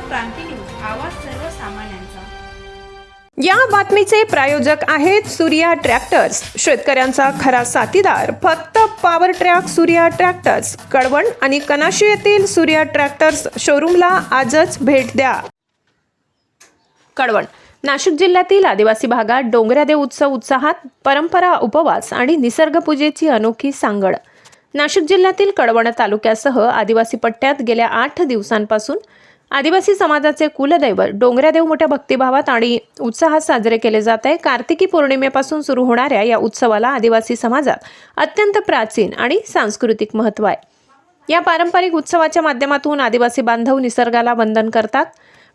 क्रांती news, आवाज सर्वसामान्यांचा। या बातमीचे प्रायोजक आहेत सूर्या ट्रॅक्टर्स, शेतकऱ्यांचा खरा साथीदार फक्त power track Surya tractors, Kalwan आणि कनाशी येथील सूर्या ट्रॅक्टर्स शोरूमला आजच भेट द्या। कळवण नाशिक जिल्ह्यातील आदिवासी भागात डोंगरादेव उत्सव उत्साहात, परंपरा, उपवास आणि निसर्गपूजेची अनोखी सांगड। नाशिक जिल्ह्यातील कळवण तालुक्यासह आदिवासी पट्ट्यात गेल्या 8 दिवसांपासून आदिवासी समाजाचे कुलदैवत डोंगरादेव मोठ्या भक्तिभावात आणि उत्साहात साजरे केले जात आहे। कार्तिकी पौर्णिमेपासून सुरू होणाऱ्या या उत्सवाला आदिवासी समाजात अत्यंत प्राचीन आणि सांस्कृतिक महत्त्व आहे। या पारंपरिक उत्सवाच्या माध्यमातून आदिवासी बांधव निसर्गाला वंदन करतात।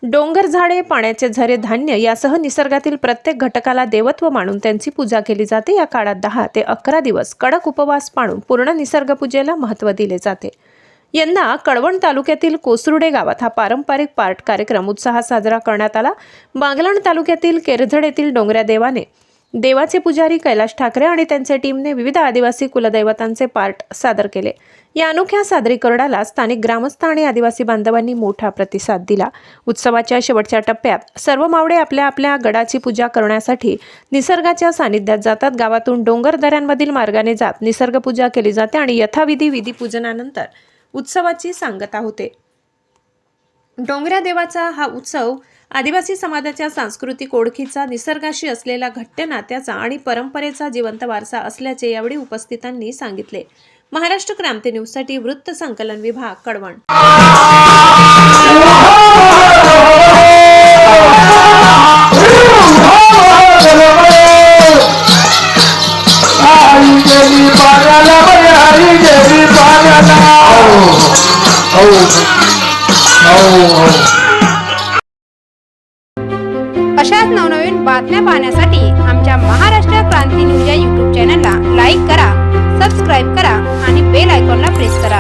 डोंगर, झाडे, पाण्याचे झरे, धान्य यासह निसर्गातील प्रत्येक घटकाला देवत्व मानून त्यांची पूजा केली जाते। या काळात 10 ते 11 दिवस कडक उपवास पाळून पूर्ण निसर्गपूजेला महत्त्व दिले जाते। यंदा कळवण तालुक्यातील कोसरुडे गावात हा पारंपरिक पाठ कार्यक्रम उत्साहात साजरा करण्यात आला। बागलाण तालुक्यातील केरझड येथील डोंगरादेवाने देवाचे पुजारी कैलाश ठाकरे आणि त्यांच्या टीमने विविध आदिवासी कुलदैवतांचे पाठ सादर केले। या अनोख्या सादरीकरणाला स्थानिक ग्रामस्थ आणि आदिवासी बांधवांनी मोठा प्रतिसाद दिला। उत्सवाच्या शेवटच्या टप्प्यात सर्व मावळे आपल्या आपल्या गडाची पूजा करण्यासाठी निसर्गाच्या सानिध्यात जातात। गावातून डोंगर दऱ्यांमधील मार्गाने जात निसर्गपूजा केली जाते आणि यथाविधी विधीपूजनानंतर उत्सवाची सांगता होते। डोंगरादेवाचा हा उत्सव आदिवासी समाजाच्या सांस्कृतिक ओळखीचा, निसर्गाशी असलेला घट्ट नात्याचा आणि परंपरेचा जिवंत वारसा असल्याचे यावेळी उपस्थितांनी सांगितले। महाराष्ट्र क्रांती न्यूजसाठी वृत्त संकलन विभाग, कळवण। अशाच नवनवीन बातम्या पाहण्यासाठी आमच्या महाराष्ट्र क्रांती न्यूज या YouTube चॅनल